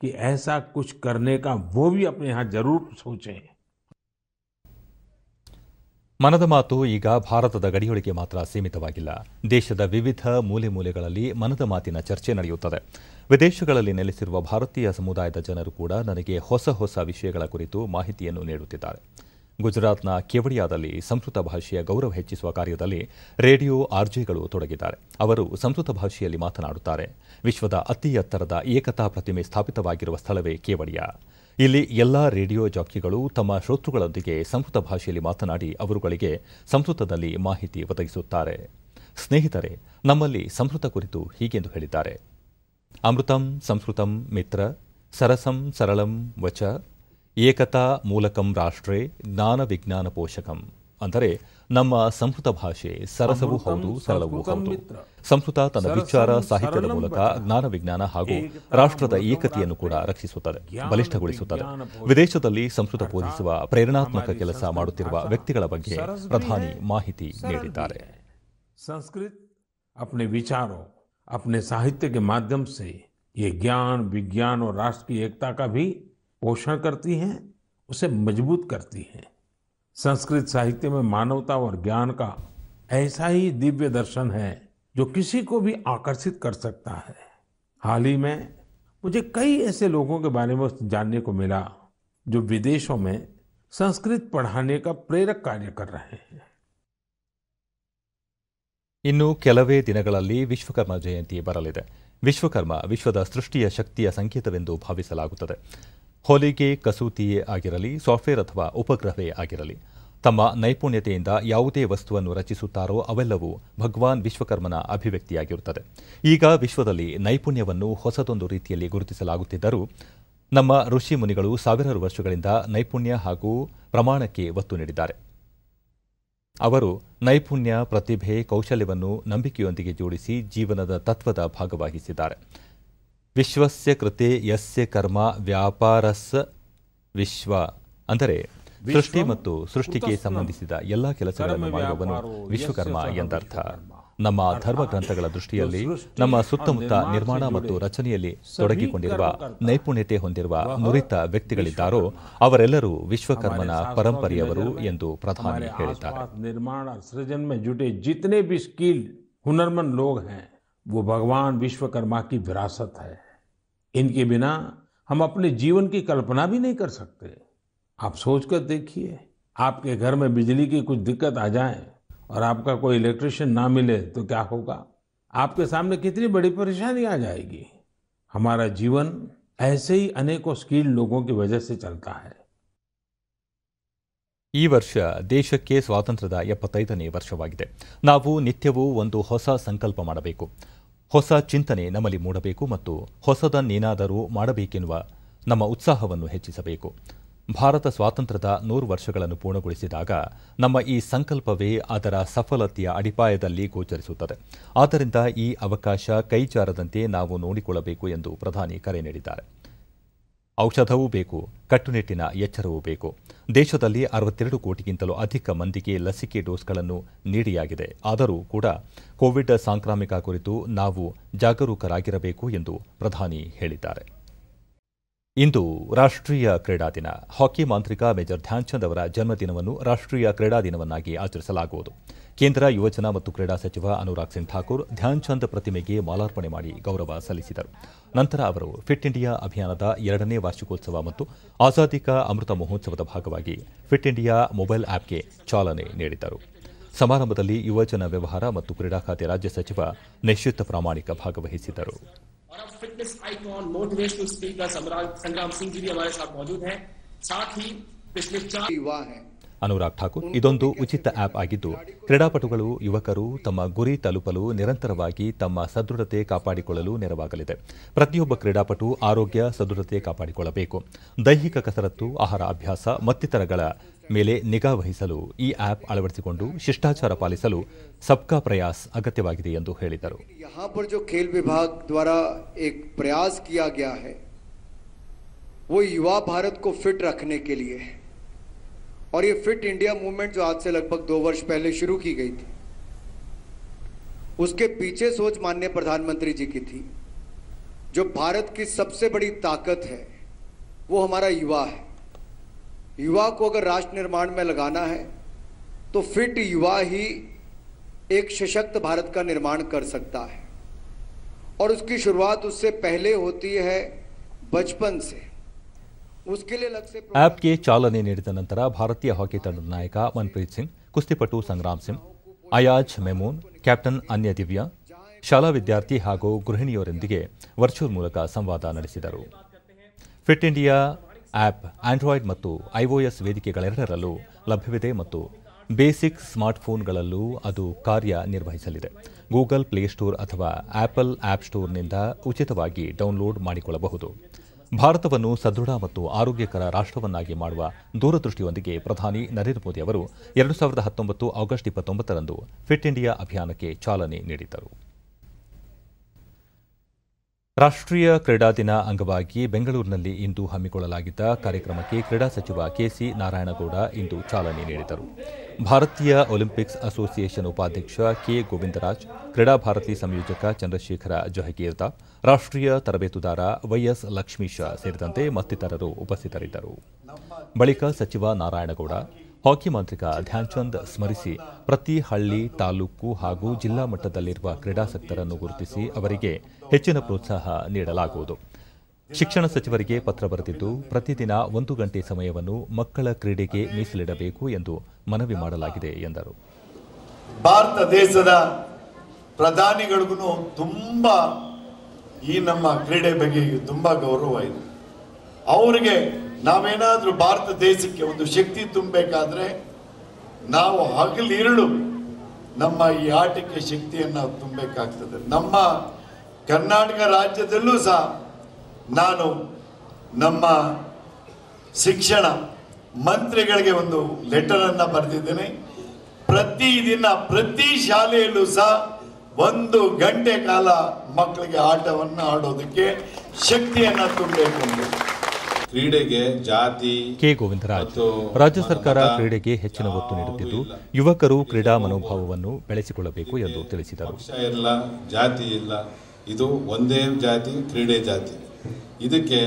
कि ऐसा कुछ करने का वो भी अपने यहां जरूर सोचें. ಮನದ ಮಾತು ಈಗ ಭಾರತದ ಗಡಿಯೊಳಗೆ ಮಾತ್ರ ಸೀಮಿತವಾಗಿಲ್ಲ. ದೇಶದ ವಿವಿಧ ಮೂಲೆ ಮೂಲೆಗಳಲ್ಲಿ ಮನದ ಮಾತಿನ ಚರ್ಚೆ ನಡೆಯುತ್ತದೆ. ವಿದೇಶಗಳಲ್ಲಿ ನೆಲೆಸಿರುವ ಭಾರತೀಯ ಸಮುದಾಯದ ಜನರು ಕೂಡ ನನಗೆ ಹೊಸ ಹೊಸ ವಿಷಯಗಳ ಕುರಿತು ಮಾಹಿತಿಯನ್ನು ನೀಡುತ್ತಿದ್ದಾರೆ. ಗುಜರಾತ್ನ ಕೇವಡಿಯಾದಲ್ಲಿ ಸಂಸ್ಕೃತ ಭಾಷೆಯ ಗೌರವ ಹೆಚ್ಚಿಸುವ ಕಾರ್ಯದಲ್ಲಿ ರೇಡಿಯೋ ಆರ್ಜೆಗಳು ತೊಡಗಿದ್ದಾರೆ. ಅವರು ಸಂಸ್ಕೃತ ಭಾಷೆಯಲ್ಲಿ ಮಾತನಾಡುತ್ತಾರೆ. ವಿಶ್ವದ ಅತಿ ಎತ್ತರದ ಏಕತಾ ಪ್ರತಿಮೆ ಸ್ಥಾಪಿತವಾಗಿರುವ ಸ್ಥಳವೇ ಕೇವಡಿಯಾ. ಇಲ್ಲಿ ಎಲ್ಲ ರೇಡಿಯೋ ಜಾಕಿಗಳು ತಮ್ಮ ಶ್ರೋತೃಗಳೊಂದಿಗೆ ಸಂಸ್ಕೃತ ಭಾಷೆಯಲ್ಲಿ ಮಾತನಾಡಿ ಅವರುಗಳಿಗೆ ಸಂಸ್ಕೃತದಲ್ಲಿ ಮಾಹಿತಿ ಒದಗಿಸುತ್ತಾರೆ. ಸ್ನೇಹಿತರೆ, ನಮ್ಮಲ್ಲಿ ಸಂಸ್ಕೃತ ಕುರಿತು ಹೀಗೆಂದು ಹೇಳಿದ್ದಾರೆ: ಅಮೃತಂ ಸಂಸ್ಕೃತಂ ಮಿತ್ರ ಸರಸಂ ಸರಳಂ ವಚ ಏಕತಾ ಮೂಲಕಂ ರಾಷ್ಟ್ರೇ ಜ್ಞಾನ ವಿಜ್ಞಾನ ಪೋಷಕಂ. ಅಂದರೆ ನಮ್ಮ ಸಂಸ್ಕೃತ ಭಾಷೆ ಸರಸವೂ ಹೌದು, ಸರಳವೂ ಹೌದು. ಸಂಸ್ಕೃತ ತನ್ನ ವಿಚಾರ ಸಾಹಿತ್ಯದ ಮೂಲಕ ಜ್ಞಾನ ವಿಜ್ಞಾನ ಹಾಗೂ ರಾಷ್ಟ್ರದ ಏಕತೆಯನ್ನು ಕೂಡ ರಕ್ಷಿಸುತ್ತದೆ, ಬಲಿಷ್ಠಗೊಳಿಸುತ್ತದೆ. ವಿದೇಶದಲ್ಲಿ ಸಂಸ್ಕೃತ ಬೋಧಿಸುವ ಪ್ರೇರಣಾತ್ಮಕ ಕೆಲಸ ಮಾಡುತ್ತಿರುವ ವ್ಯಕ್ತಿಗಳ ಬಗ್ಗೆ ಪ್ರಧಾನಿ ಮಾಹಿತಿ ನೀಡಿದ್ದಾರೆ. संस्कृत अपने विचारों, अपने साहित्य के माध्यम से ये ज्ञान विज्ञान और राष्ट्र की एकता का भी पोषण करती हैं, उसे मजबूत करती हैं. संस्कृत साहित्य में मानवता और ज्ञान का ऐसा ही दिव्य दर्शन है जो किसी को भी आकर्षित कर सकता है. हाल ही में मुझे कई ऐसे लोगों के बारे में जानने को मिला जो विदेशों में संस्कृत पढ़ाने का प्रेरक कार्य कर रहे हैं. ಇನ್ನು ಕೆಲವೇ ದಿನಗಳಲ್ಲಿ ವಿಶ್ವಕರ್ಮ ಜಯಂತಿ ಬರಲಿದೆ. ವಿಶ್ವಕರ್ಮ ವಿಶ್ವದ ಸೃಷ್ಟಿಯ ಶಕ್ತಿಯ ಸಂಕೇತವೆಂದು ಭಾವಿಸಲಾಗುತ್ತದೆ. ಹೊಲಿಗೆ, ಕಸೂತಿಯೇ ಆಗಿರಲಿ, ಸಾಫ್ಟ್ವೇರ್ ಅಥವಾ ಉಪಗ್ರಹವೇ ಆಗಿರಲಿ, ತಮ್ಮ ನೈಪುಣ್ಯತೆಯಿಂದ ಯಾವುದೇ ವಸ್ತುವನ್ನು ರಚಿಸುತ್ತಾರೋ ಅವೆಲ್ಲವೂ ಭಗವಾನ್ ವಿಶ್ವಕರ್ಮನ ಅಭಿವ್ಯಕ್ತಿಯಾಗಿರುತ್ತದೆ. ಈಗ ವಿಶ್ವದಲ್ಲಿ ನೈಪುಣ್ಯವನ್ನು ಹೊಸದೊಂದು ರೀತಿಯಲ್ಲಿ ಗುರುತಿಸಲಾಗುತ್ತಿದ್ದರೂ ನಮ್ಮ ಋಷಿ ಮುನಿಗಳು ಸಾವಿರಾರು ವರ್ಷಗಳಿಂದ ನೈಪುಣ್ಯ ಹಾಗೂ ಪ್ರಮಾಣಕ್ಕೆ ಒತ್ತು ನೀಡಿದ್ದಾರೆ. ಅವರು ನೈಪುಣ್ಯ, ಪ್ರತಿಭೆ, ಕೌಶಲ್ಯವನ್ನು ನಂಬಿಕೆಯೊಂದಿಗೆ ಜೋಡಿಸಿ ಜೀವನದ ತತ್ವದ ಭಾಗವಾಗಿಸಿದ್ದಾರೆ. ವಿಶ್ವಸ್ಯ ಕೃತೆ ಯಸ್ಯ ಕರ್ಮ ವ್ಯಾಪಾರಸ್ಸ ವಿಶ್ವ, ಅಂದರೆ ಸೃಷ್ಟಿ ಮತ್ತು ಸೃಷ್ಟಿಗೆ ಸಂಬಂಧಿಸಿದ ಎಲ್ಲಾ ಕೆಲಸಗಳನ್ನು ಮಾಡುವವನು ವಿಶ್ವಕರ್ಮ ಎಂದರ್ಥ. ನಮ್ಮ ಧರ್ಮ ಗ್ರಂಥಗಳ ದೃಷ್ಟಿಯಲ್ಲಿ ನಮ್ಮ ಸುತ್ತಮುತ್ತ ನಿರ್ಮಾಣ ಮತ್ತು ರಚನೆಯಲ್ಲಿ ತೊಡಗಿಕೊಂಡಿರುವ ನೈಪುಣ್ಯತೆ ಹೊಂದಿರುವ ನುರಿತ ವ್ಯಕ್ತಿಗಳಿದ್ದಾರೋ ಅವರೆಲ್ಲರೂ ವಿಶ್ವಕರ್ಮನ ಪರಂಪರೆಯವರು ಎಂದು ಪ್ರಧಾನಿ ಹೇಳಿದ್ದಾರೆ. निर्माण और सृजन में जुटे जितने भी स्किल्ड हुनरमंद लोग हैं वो भगवान विश्वकर्मा की विरासत है. इनके बिना हम अपने जीवन की कल्पना भी नहीं कर सकते. आप सोचकर देखिए, आपके घर में बिजली की कुछ दिक्कत आ जाए और आपका कोई इलेक्ट्रिशियन ना मिले तो क्या होगा? आपके सामने कितनी बड़ी परेशानी आ जाएगी. हमारा जीवन ऐसे ही अनेकों स्किल्ड लोगों की वजह से चलता है. ಈ ವರ್ಷ ದೇಶಕ್ಕೆ ಸ್ವಾತಂತ್ರ್ಯದ 75ನೇ ವರ್ಷವಾಗಿದೆ. ನಾವು ನಿತ್ಯವೂ ಒಂದು ಹೊಸ ಸಂಕಲ್ಪ ಮಾಡಬೇಕು, ಹೊಸ ಚಿಂತನೆ ನಮ್ಮಲ್ಲಿ ಮೂಡಬೇಕು ಮತ್ತು ಹೊಸದನ್ನೇನಾದರೂ ಮಾಡಬೇಕೆನ್ನುವ ನಮ್ಮ ಉತ್ಸಾಹವನ್ನು ಹೆಚ್ಚಿಸಬೇಕು. ಭಾರತ ಸ್ವಾತಂತ್ರ್ಯದ 100 ವರ್ಷಗಳನ್ನು ಪೂರ್ಣಗೊಳಿಸಿದಾಗ ನಮ್ಮ ಈ ಸಂಕಲ್ಪವೇ ಅದರ ಸಫಲತೆಯ ಅಡಿಪಾಯದಲ್ಲಿ ಗೋಚರಿಸುತ್ತದೆ. ಆದ್ದರಿಂದ ಈ ಅವಕಾಶ ಕೈಜಾರದಂತೆ ನಾವು ನೋಡಿಕೊಳ್ಳಬೇಕು ಎಂದು ಪ್ರಧಾನಿ ಕರೆ ನೀಡಿದ್ದಾರೆ. ಔಷಧವೂ ಬೇಕು, ಕಟ್ಟುನಿಟ್ಟಿನ ಎಚ್ಚರವೂ ಬೇಕು. ದೇಶದಲ್ಲಿ 62 ಕೋಟಿಗಿಂತಲೂ ಅಧಿಕ ಮಂದಿಗೆ ಲಸಿಕೆ ಡೋಸ್ಗಳನ್ನು ನೀಡಿಯಾಗಿದೆ. ಆದರೂ ಕೂಡ ಕೋವಿಡ್ ಸಾಂಕ್ರಾಮಿಕ ಕುರಿತು ನಾವು ಜಾಗರೂಕರಾಗಿರಬೇಕು ಎಂದು ಪ್ರಧಾನಿ ಹೇಳಿದ್ದಾರೆ. ಇಂದು ರಾಷ್ಟ್ರೀಯ ಕ್ರೀಡಾ ದಿನ. ಹಾಕಿ ಮಾಂತ್ರಿಕ ಮೇಜರ್ ಧ್ಯಾನ್ಚಂದ್ ಅವರ ಜನ್ಮದಿನವನ್ನು ರಾಷ್ಟ್ರೀಯ ಕ್ರೀಡಾ ದಿನವನ್ನಾಗಿ ಆಚರಿಸಲಾಗುವುದು. ಕೇಂದ್ರ ಯುವಜನ ಮತ್ತು ಕ್ರೀಡಾ ಸಚಿವ ಅನುರಾಗ್ ಸಿಂಗ್ ಠಾಕೂರ್ ಧ್ಯಾನ್ಚಂದ್ ಪ್ರತಿಮೆಗೆ ಮಾಲಾರ್ಪಣೆ ಮಾಡಿ ಗೌರವ ಸಲ್ಲಿಸಿದರು. ನಂತರ ಅವರು ಫಿಟ್ ಇಂಡಿಯಾ ಅಭಿಯಾನದ 2ನೇ ವಾರ್ಷಿಕೋತ್ಸವ ಮತ್ತು ಆಜಾದಿ ಕಾ ಅಮೃತ ಮಹೋತ್ಸವದ ಭಾಗವಾಗಿ ಫಿಟ್ ಇಂಡಿಯಾ ಮೊಬೈಲ್ ಆಪ್ಗೆ ಚಾಲನೆ ನೀಡಿದರು. ಸಮಾರಂಭದಲ್ಲಿ ಯುವಜನ ವ್ಯವಹಾರ ಮತ್ತು ಕ್ರೀಡಾ ಖಾತೆ ರಾಜ್ಯ ಸಚಿವ ನಿಶ್ಚಿತ್ ಪ್ರಾಮಾಣಿಕ ಭಾಗವಹಿಸಿದ್ದರು. फिटनेस आइकॉन मोटिवेशनल स्पीकर संग्राम सिंह जी भी हमारे साथ मौजूद हैं. साथ ही पिछले 4 युवा हैं. ಅನುರಾಗ್ ಠಾಕೂರ್, ಇದೊಂದು ಉಚಿತ ಆಪ್ ಆಗಿದ್ದು ಕ್ರೀಡಾಪಟುಗಳು, ಯುವಕರು ತಮ್ಮ ಗುರಿ ತಲುಪಲು ನಿರಂತರವಾಗಿ ತಮ್ಮ ಸದೃಢತೆ ಕಾಪಾಡಿಕೊಳ್ಳಲು ನೆರವಾಗಲಿದೆ. ಪ್ರತಿಯೊಬ್ಬ ಕ್ರೀಡಾಪಟು ಆರೋಗ್ಯ, ಸದೃಢತೆ ಕಾಪಾಡಿಕೊಳ್ಳಬೇಕು. ದೈಹಿಕ ಕಸರತ್ತು, ಆಹಾರ ಅಭ್ಯಾಸ ಮತ್ತಿತರಗಳ ಮೇಲೆ ನಿಗಾ ವಹಿಸಲು ಈ ಆಪ್ ಅಳವಡಿಸಿಕೊಂಡು ಶಿಷ್ಟಾಚಾರ ಪಾಲಿಸಲು ಸಬ್ಕಾ ಪ್ರಯಾಸ್ ಅಗತ್ಯವಾಗಿದೆ ಎಂದು ಹೇಳಿದರು. यहाँ पर जो खेल विभाग द्वारा एक प्रयास किया गया है वो युवा भारत को फिट रखने के लिए है. और ये फिट इंडिया मूवमेंट जो आज से लगभग 2 वर्ष पहले शुरू की गई थी, उसके पीछे सोच माननीय प्रधानमंत्री जी की थी. जो भारत की सबसे बड़ी ताकत है वो हमारा युवा है. युवा को अगर राष्ट्र निर्माण में लगाना है तो फिट युवा ही एक सशक्त भारत का निर्माण कर सकता है. और उसकी शुरुआत उससे पहले होती है बचपन से. ಆಪ್ಗೆ ಚಾಲನೆ ನೀಡಿದ ನಂತರ ಭಾರತೀಯ ಹಾಕಿ ತಂಡದ ನಾಯಕ ಮನ್ಪ್ರೀತ್ ಸಿಂಗ್, ಕುಸ್ತಿಪಟು ಸಂಗ್ರಾಮ್ ಸಿಂಗ್, ಅಯಾಜ್ ಮೆಮೂನ್, ಕ್ಯಾಪ್ಟನ್ ಅನ್ಯ ದಿವ್ಯಾ, ಶಾಲಾ ವಿದ್ಯಾರ್ಥಿ ಹಾಗೂ ಗೃಹಿಣಿಯರೊಂದಿಗೆ ವರ್ಚುವಲ್ ಮೂಲಕ ಸಂವಾದ ನಡೆಸಿದರು. ಫಿಟ್ ಇಂಡಿಯಾ ಆ್ಯಪ್ ಆಂಡ್ರಾಯ್ಡ್ ಮತ್ತು iOS ವೇದಿಕೆಗಳೆರಡರಲ್ಲೂ ಲಭ್ಯವಿದೆ ಮತ್ತು ಬೇಸಿಕ್ ಸ್ಮಾರ್ಟ್ಫೋನ್ಗಳಲ್ಲೂ ಅದು ಕಾರ್ಯನಿರ್ವಹಿಸಲಿದೆ. ಗೂಗಲ್ ಪ್ಲೇಸ್ಟೋರ್ ಅಥವಾ ಆಪಲ್ ಆಪ್ ಸ್ಟೋರ್ನಿಂದ ಉಚಿತವಾಗಿ ಡೌನ್ಲೋಡ್ ಮಾಡಿಕೊಳ್ಳಬಹುದು. ಭಾರತವನ್ನು ಸದೃಢ ಮತ್ತು ಆರೋಗ್ಯಕರ ರಾಷ್ಟ್ರವನ್ನಾಗಿ ಮಾಡುವ ದೂರದೃಷ್ಟಿಯೊಂದಿಗೆ ಪ್ರಧಾನಿ ನರೇಂದ್ರ ಮೋದಿ ಅವರು 2019 ಆಗಸ್ಟ್ 29ರಂದು ಫಿಟ್ ಇಂಡಿಯಾ ಅಭಿಯಾನಕ್ಕೆ ಚಾಲನೆ ನೀಡಿದ್ದರು. ರಾಷ್ಟ್ರೀಯ ಕ್ರೀಡಾ ದಿನ ಅಂಗವಾಗಿ ಬೆಂಗಳೂರಿನಲ್ಲಿ ಇಂದು ಹಮ್ಮಿಕೊಳ್ಳಲಾಗಿದ್ದ ಕಾರ್ಯಕ್ರಮಕ್ಕೆ ಕ್ರೀಡಾ ಸಚಿವ ಕೆಸಿ ನಾರಾಯಣಗೌಡ ಇಂದು ಚಾಲನೆ ನೀಡಿದರು. ಭಾರತೀಯ ಒಲಿಂಪಿಕ್ಸ್ ಅಸೋಸಿಯೇಷನ್ ಉಪಾಧ್ಯಕ್ಷ ಕೆ ಗೋವಿಂದರಾಜ್, ಕ್ರೀಡಾ ಭಾರತಿ ಸಂಯೋಜಕ ಚಂದ್ರಶೇಖರ ಜಹಗೀರ್ದಾರ್, ರಾಷ್ಟ್ರೀಯ ತರಬೇತುದಾರ ವೈಎಸ್ ಲಕ್ಷ್ಮೀಶ ಸೇರಿದಂತೆ ಮತ್ತಿತರರು ಉಪಸ್ಥಿತರಿದ್ದರು. ಬಳಿಕ ಸಚಿವ ನಾರಾಯಣಗೌಡ ಹಾಕಿ ಮಾಂತ್ರಿಕ ಧ್ಯಾನ್ಚಂದ್ ಸ್ಮರಿಸಿ ಪ್ರತಿ ಹಳ್ಳಿ, ತಾಲೂಕು ಹಾಗೂ ಜಿಲ್ಲಾ ಮಟ್ಟದಲ್ಲಿರುವ ಕ್ರೀಡಾಸಕ್ತರನ್ನು ಗುರುತಿಸಿ ಅವರಿಗೆ ಹೆಚ್ಚಿನ ಪ್ರೋತ್ಸಾಹ ನೀಡಲಾಗುವುದು. ಶಿಕ್ಷಣ ಸಚಿವರಿಗೆ ಪತ್ರ ಬರೆದಿದ್ದು ಪ್ರತಿದಿನ 1 ಗಂಟೆ ಸಮಯವನ್ನು ಮಕ್ಕಳ ಕ್ರೀಡೆಗೆ ಮೀಸಲಿಡಬೇಕು ಎಂದು ಮನವಿ ಮಾಡಲಾಗಿದೆ ಎಂದರು. ಭಾರತ ದೇಶದ ಪ್ರಧಾನಿಗಳಿಗೂ ತುಂಬಾ ಈ ನಮ್ಮ ಕ್ರೀಡೆ ಬಗ್ಗೆ ತುಂಬಾ ಗೌರವ ಇದೆ. ಅವರಿಗೆ ನಾವೇನಾದ್ರೂ ಭಾರತ ದೇಶಕ್ಕೆ ಒಂದು ಶಕ್ತಿ ತುಂಬಬೇಕಾದ್ರೆ ನಾವು ಹಗಲಿರುಳು ನಮ್ಮ ಈ ಆಟಕ್ಕೆ ಶಕ್ತಿಯನ್ನು ತುಂಬಬೇಕಾಗ್ತದೆ. ನಮ್ಮ ಕರ್ನಾಟಕ ರಾಜ್ಯದಲ್ಲೂ ಸಹ ನಾನು ನಮ್ಮ ಶಿಕ್ಷಣ ಮಂತ್ರಿಗಳಿಗೆ ಒಂದು ಲೆಟರ್ ಅನ್ನ ಬರೆದಿದ್ದೇನೆ. ಪ್ರತಿದಿನ ಪ್ರತಿ ಶಾಲೆಯಲ್ಲೂ ಸಹ 1 ಗಂಟೆ ಕಾಲ ಮಕ್ಕಳಿಗೆ ಆಟವನ್ನು ಆಡೋದಕ್ಕೆ ಶಕ್ತಿಯನ್ನ ತುಂಬಬೇಕು. ಕ್ರೀಡೆಗೆ ಜಾತಿ ಕೆ ಗೋವಿಂದರಾಜ್, ರಾಜ್ಯ ಸರ್ಕಾರ ಕ್ರೀಡೆಗೆ ಹೆಚ್ಚಿನ ಒತ್ತು ನೀಡುತ್ತಿದ್ದು ಯುವಕರು ಕ್ರೀಡಾ ಮನೋಭಾವವನ್ನು ಬೆಳೆಸಿಕೊಳ್ಳಬೇಕು ಎಂದು ತಿಳಿಸಿದರು. ಪಕ್ಷ ಇಲ್ಲ, ಜಾತಿ ಇಲ್ಲ, ಇದು ಒಂದೇ ಜಾತಿ, ಕ್ರೀಡೆ ಜಾತಿ. ಇದಕ್ಕೆ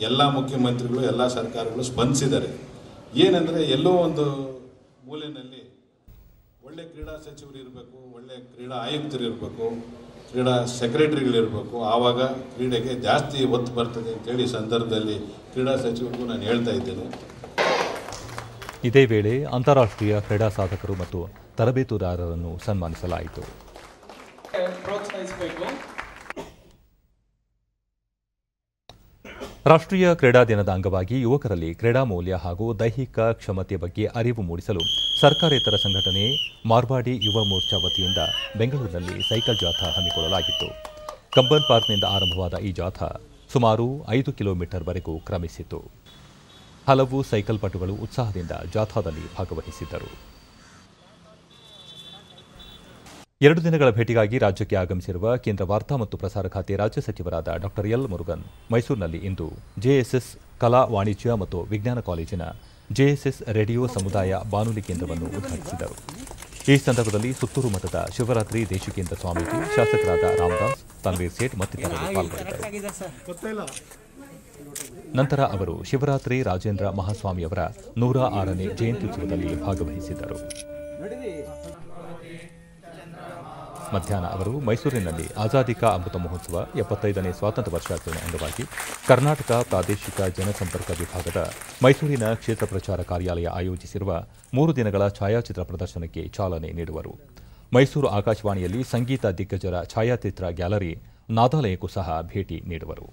ಎಲ್ಲ ಮುಖ್ಯಮಂತ್ರಿಗಳು, ಎಲ್ಲ ಸರ್ಕಾರಗಳು ಸ್ಪಂದಿಸಿದ್ದಾರೆ. ಏನಂದ್ರೆ ಎಲ್ಲೋ ಒಂದು ಮೂಲೆಯಲ್ಲಿ ಒಳ್ಳೆ ಕ್ರೀಡಾ ಸಚಿವರು ಇರಬೇಕು, ಒಳ್ಳೆ ಕ್ರೀಡಾ ಆಯುಕ್ತರು ಇರಬೇಕು, ಕ್ರೀಡಾ ಸೆಕ್ರೆಟರಿಗಳಿರಬೇಕು. ಆವಾಗ ಕ್ರೀಡೆಗೆ ಜಾಸ್ತಿ ಒತ್ತು ಬರ್ತದೆ ಅಂತೇಳಿ ಸಂದರ್ಭದಲ್ಲಿ ಕ್ರೀಡಾ ಸಚಿವರಿಗೂ ನಾನು ಹೇಳ್ತಾ ಇದ್ದೇನೆ. ಇದೇ ವೇಳೆ ಅಂತಾರಾಷ್ಟ್ರೀಯ ಕ್ರೀಡಾ ಸಾಧಕರು ಮತ್ತು ತರಬೇತುದಾರರನ್ನು ಸನ್ಮಾನಿಸಲಾಯಿತು. ರಾಷ್ಟ್ರೀಯ ಕ್ರೀಡಾ ದಿನದ ಅಂಗವಾಗಿ ಯುವಕರಲ್ಲಿ ಕ್ರೀಡಾ ಮೌಲ್ಯ ಹಾಗೂ ದೈಹಿಕ ಕ್ಷಮತೆ ಬಗ್ಗೆ ಅರಿವು ಮೂಡಿಸಲು ಸರ್ಕಾರೇತರ ಸಂಘಟನೆ ಮಾರ್ವಾಡಿ ಯುವ ಮೋರ್ಚಾ ವತಿಯಿಂದ ಬೆಂಗಳೂರಿನಲ್ಲಿ ಸೈಕಲ್ ಜಾಥಾ ಹಮ್ಮಿಕೊಳ್ಳಲಾಗಿತ್ತು. ಕಂಬನ್ ಪಾರ್ಕ್ನಿಂದ ಆರಂಭವಾದ ಈ ಜಾಥಾ ಸುಮಾರು 5 ಕಿಲೋಮೀಟರ್ವರೆಗೂ ಕ್ರಮಿಸಿತು. ಹಲವು ಸೈಕಲ್ ಪಟುಗಳು ಉತ್ಸಾಹದಿಂದ ಜಾಥಾದಲ್ಲಿ ಭಾಗವಹಿಸಿದ್ದರು. 2 ದಿನಗಳ ಭೇಟಿಗಾಗಿ ರಾಜ್ಯಕ್ಕೆ ಆಗಮಿಸಿರುವ ಕೇಂದ್ರ ವಾರ್ತಾ ಮತ್ತು ಪ್ರಸಾರ ಖಾತೆ ರಾಜ್ಯ ಸಚಿವರಾದ ಡಾ ಎಲ್ ಮುರುಗನ್ ಮೈಸೂರಿನಲ್ಲಿ ಇಂದು ಜೆಎಸ್ಎಸ್ ಕಲಾ, ವಾಣಿಜ್ಯ ಮತ್ತು ವಿಜ್ಞಾನ ಕಾಲೇಜಿನ ಜೆಎಸ್ಎಸ್ ರೇಡಿಯೋ ಸಮುದಾಯ ಬಾನುಲಿ ಕೇಂದ್ರವನ್ನು ಉದ್ಘಾಟಿಸಿದರು. ಈ ಸಂದರ್ಭದಲ್ಲಿ ಸುತ್ತೂರು ಮಠದ ಶಿವರಾತ್ರಿ ದೇಶಿಕೇಂದ್ರ ಸ್ವಾಮೀಜಿ, ಶಾಸಕರಾದ ರಾಮದಾಸ್, ತನ್ವೀರ್ ಸೇಠ್ ಮತ್ತಿತರರು ಪಾಲ್ಗೊಂಡಿದ್ದರು. ನಂತರ ಅವರು ಶಿವರಾತ್ರಿ ರಾಜೇಂದ್ರ ಮಹಾಸ್ವಾಮಿಯವರ 106ನೇ ಜಯಂತ್ಯುತ್ಸವದಲ್ಲಿ ಭಾಗವಹಿಸಿದ್ದರು. ಮಧ್ಯಾಹ್ನ ಅವರು ಮೈಸೂರಿನಲ್ಲಿ ಆಜಾದಿ ಕಾ ಅಮೃತ ಮಹೋತ್ಸವ 75ನೇ ಸ್ವಾತಂತ್ರ್ಯ ವರ್ಷಾಚರಣೆ ಅಂಗವಾಗಿ ಕರ್ನಾಟಕ ಪ್ರಾದೇಶಿಕ ಜನಸಂಪರ್ಕ ವಿಭಾಗದ ಮೈಸೂರಿನ ಕ್ಷೇತ್ರ ಪ್ರಚಾರ ಕಾರ್ಯಾಲಯ ಆಯೋಜಿಸಿರುವ 3 ದಿನಗಳ ಛಾಯಾಚಿತ್ರ ಪ್ರದರ್ಶನಕ್ಕೆ ಚಾಲನೆ ನೀಡುವರು. ಮೈಸೂರು ಆಕಾಶವಾಣಿಯಲ್ಲಿ ಸಂಗೀತ ದಿಗ್ಗಜರ ಛಾಯಾಚಿತ್ರ ಗ್ಯಾಲರಿ ನಾದಾಲಯಕ್ಕೂ ಸಹ ಭೇಟಿ ನೀಡುವರು.